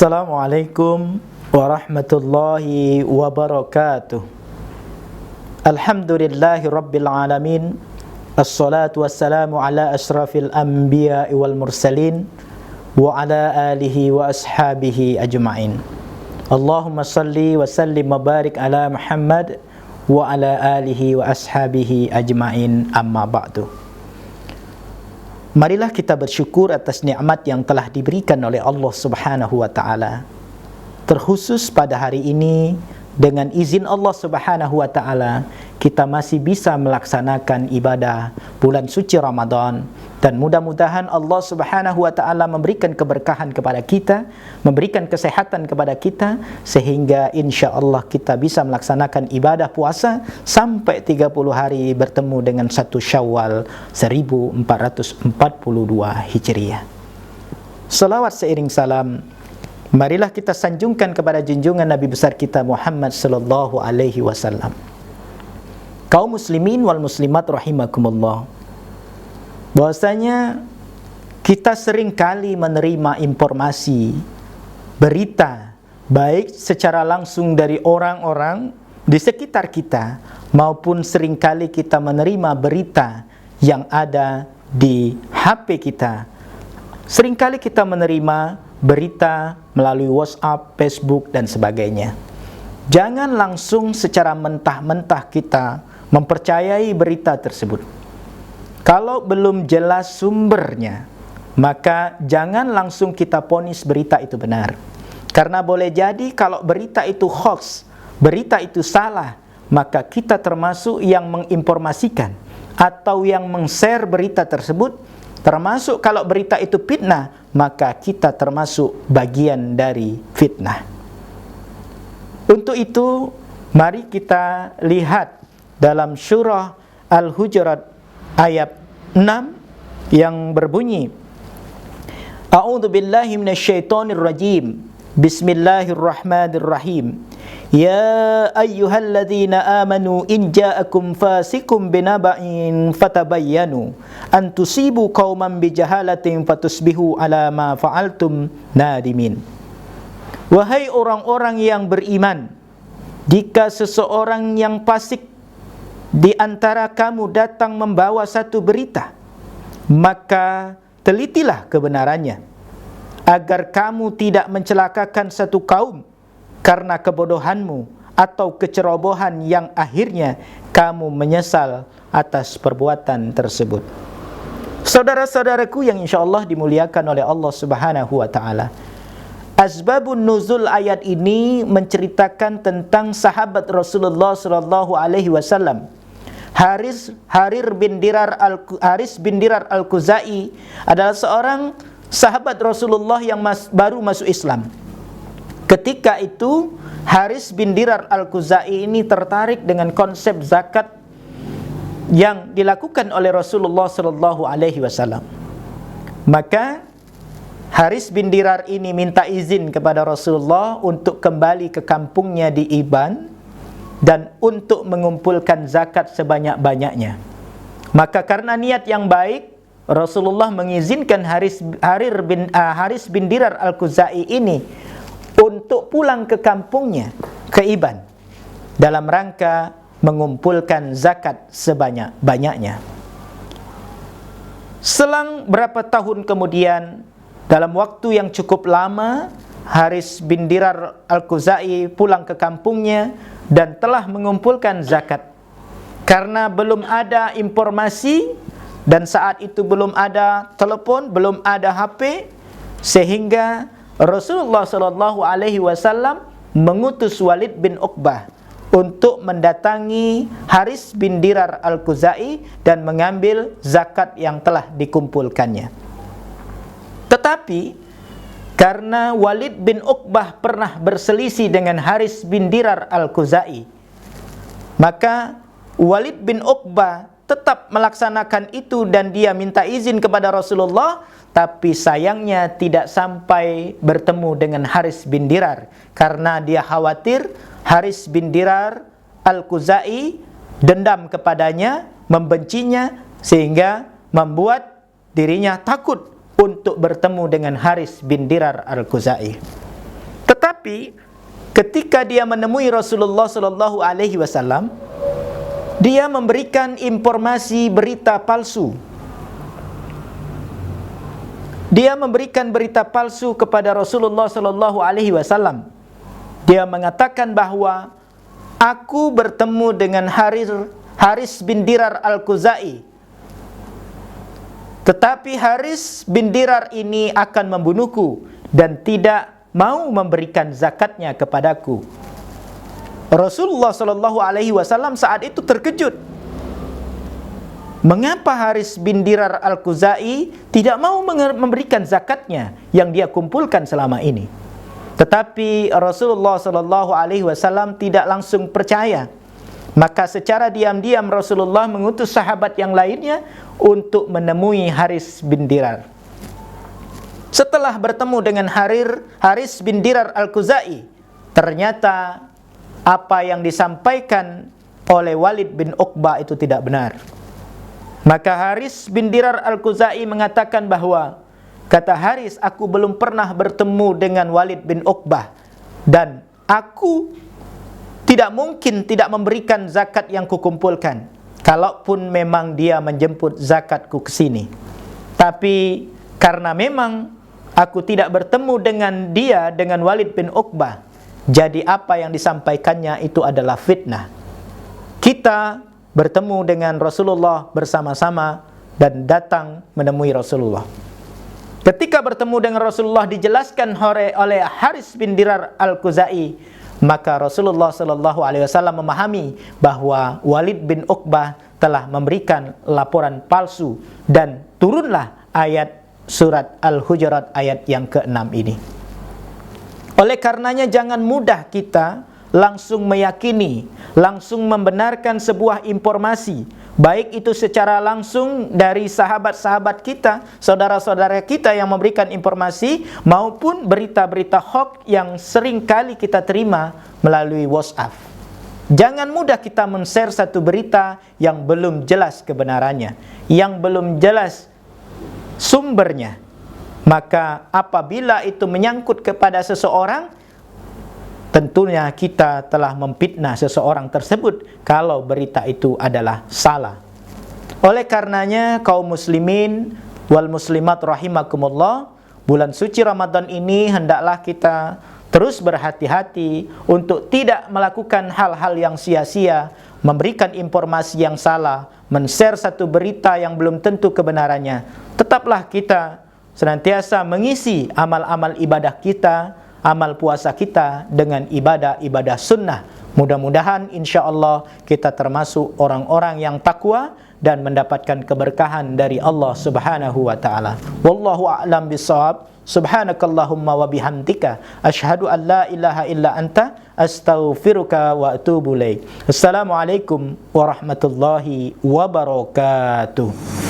Assalamualaikum warahmatullahi wabarakatuh. Alhamdulillahi rabbil alamin. Assalatu wassalamu ala ashrafil anbiya'i wal mursalin wa ala alihi wa ashabihi ajma'in. Allahumma salli wa sallim wa barik ala Muhammad wa ala alihi wa ashabihi ajma'in, amma ba'du. Marilah kita bersyukur atas nikmat yang telah diberikan oleh Allah Subhanahu wa taala. Terkhusus pada hari ini, dengan izin Allah Subhanahu wa taala, kita masih bisa melaksanakan ibadah bulan suci Ramadan, dan mudah-mudahan Allah Subhanahu wa taala memberikan keberkahan kepada kita, memberikan kesehatan kepada kita, sehingga insya-Allah kita bisa melaksanakan ibadah puasa sampai 30 hari bertemu dengan 1 Syawal 1442 Hijriah. Salawat seiring salam marilah kita sanjungkan kepada junjungan Nabi besar kita Muhammad sallallahu alaihi wasallam. Kaum muslimin wal muslimat rahimakumullah, bahwasanya kita sering kali menerima informasi, berita, baik secara langsung dari orang-orang di sekitar kita, maupun sering kali kita menerima berita yang ada di HP kita. Sering kali kita menerima berita melalui WhatsApp, Facebook, dan sebagainya. Jangan langsung secara mentah-mentah kita mempercayai berita tersebut. Kalau belum jelas sumbernya, maka jangan langsung kita vonis berita itu benar. Karena boleh jadi kalau berita itu hoax, berita itu salah, maka kita termasuk yang menginformasikan atau yang meng-share berita tersebut. Termasuk kalau berita itu fitnah, maka kita termasuk bagian dari fitnah. Untuk itu, mari kita lihat dalam surah Al-Hujurat ayat 6 yang berbunyi, A'udzu billahi minasyaitonir rajim. Bismillahirrahmanirrahim. Ya ayyuhalladzina amanu in ja'akum fasikum binaba'in fatabayyanu an tusibu qauman bijahalatin fatusbihu ala ma fa'altum nadimin. Wahai orang-orang yang beriman, jika seseorang yang fasik di antara kamu datang membawa satu berita, maka telitilah kebenarannya, agar kamu tidak mencelakakan satu kaum karena kebodohanmu atau kecerobohan yang akhirnya kamu menyesal atas perbuatan tersebut. Saudara-saudaraku yang insyaallah dimuliakan oleh Allah Subhanahu wa taala, asbabun nuzul ayat ini menceritakan tentang sahabat Rasulullah sallallahu alaihi wasallam, Haris bin Dirar Al-Khuzai adalah seorang sahabat Rasulullah yang baru masuk Islam. Ketika itu Haris bin Dirar Al-Khuzai ini tertarik dengan konsep zakat yang dilakukan oleh Rasulullah sallallahu alaihi wasallam. Maka Haris bin Dirar ini minta izin kepada Rasulullah untuk kembali ke kampungnya di Iban dan untuk mengumpulkan zakat sebanyak-banyaknya. Maka karena niat yang baik, Rasulullah mengizinkan Haris bin Dirar Al-Khuzai ini untuk pulang ke kampungnya, ke Iban, dalam rangka mengumpulkan zakat sebanyak-banyaknya. Selang berapa tahun kemudian, dalam waktu yang cukup lama, Haris bin Dirar Al-Khuzai pulang ke kampungnya dan telah mengumpulkan zakat. Karena belum ada informasi, dan saat itu belum ada telepon, belum ada HP, sehingga Rasulullah sallallahu alaihi wasallam mengutus Walid bin Uqbah untuk mendatangi Haris bin Dirar Al-Khuzai dan mengambil zakat yang telah dikumpulkannya. Tetapi karena Walid bin Uqbah pernah berselisih dengan Haris bin Dirar Al-Khuzai, maka Walid bin Uqbah tetap melaksanakan itu dan dia minta izin kepada Rasulullah, tapi sayangnya tidak sampai bertemu dengan Haris bin Dirar karena dia khawatir Haris bin Dirar Al-Khuzai dendam kepadanya, membencinya, sehingga membuat dirinya takut untuk bertemu dengan Haris bin Dirar Al-Khuzai. Tetapi ketika dia menemui Rasulullah sallallahu alaihi wasallam, dia memberikan informasi berita palsu. Dia memberikan berita palsu kepada Rasulullah sallallahu alaihi wasallam. Dia mengatakan bahwa aku bertemu dengan Haris bin Dirar Al-Khuzai, tetapi Haris bin Dirar ini akan membunuhku dan tidak mau memberikan zakatnya kepadaku. Rasulullah sallallahu alaihi wasallam saat itu terkejut. Mengapa Haris bin Dirar Al-Khuzai tidak mau memberikan zakatnya yang dia kumpulkan selama ini? Tetapi Rasulullah sallallahu alaihi wasallam tidak langsung percaya. Maka secara diam-diam Rasulullah mengutus sahabat yang lainnya untuk menemui Haris bin Dirar. Setelah bertemu dengan Haris bin Dirar Al-Khuzai, ternyata apa yang disampaikan oleh Walid bin Uqbah itu tidak benar. Maka Haris bin Dirar Al-Khuzai mengatakan bahwa, kata Haris, aku belum pernah bertemu dengan Walid bin Uqbah, dan aku tidak mungkin tidak memberikan zakat yang kukumpulkan, kalaupun memang dia menjemput zakatku ke sini. Tapi karena memang aku tidak bertemu dengan dia, dengan Walid bin Uqbah, jadi apa yang disampaikannya itu adalah fitnah. Kita bertemu dengan Rasulullah bersama-sama dan datang menemui Rasulullah. Ketika bertemu dengan Rasulullah dijelaskan oleh Haris bin Dirar Al-Khuzai, maka Rasulullah sallallahu alaihi wasallam memahami bahwa Walid bin Uqbah telah memberikan laporan palsu, dan turunlah ayat surat Al-Hujurat ayat yang ke-6 ini. Oleh karenanya jangan mudah kita langsung meyakini, langsung membenarkan sebuah informasi, baik itu secara langsung dari sahabat-sahabat kita, saudara-saudara kita yang memberikan informasi, maupun berita-berita hoax yang sering kali kita terima melalui WhatsApp. Jangan mudah kita men-share satu berita yang belum jelas kebenarannya, yang belum jelas sumbernya. Maka apabila itu menyangkut kepada seseorang, tentunya kita telah memfitnah seseorang tersebut kalau berita itu adalah salah. Oleh karenanya kaum muslimin wal muslimat rahimakumullah, bulan suci Ramadan ini hendaklah kita terus berhati-hati untuk tidak melakukan hal-hal yang sia-sia, memberikan informasi yang salah, men-share satu berita yang belum tentu kebenarannya. Tetaplah kita senantiasa mengisi amal-amal ibadah kita, amal puasa kita dengan ibadah-ibadah sunnah. Mudah-mudahan insyaallah kita termasuk orang-orang yang takwa dan mendapatkan keberkahan dari Allah Subhanahu wa taala. Wallahu a'lam bissawab. Subhanakallahumma wa bihamdika asyhadu an la ilaha illa anta astaghfiruka wa atubu ilaik. Assalamualaikum warahmatullahi wabarakatuh.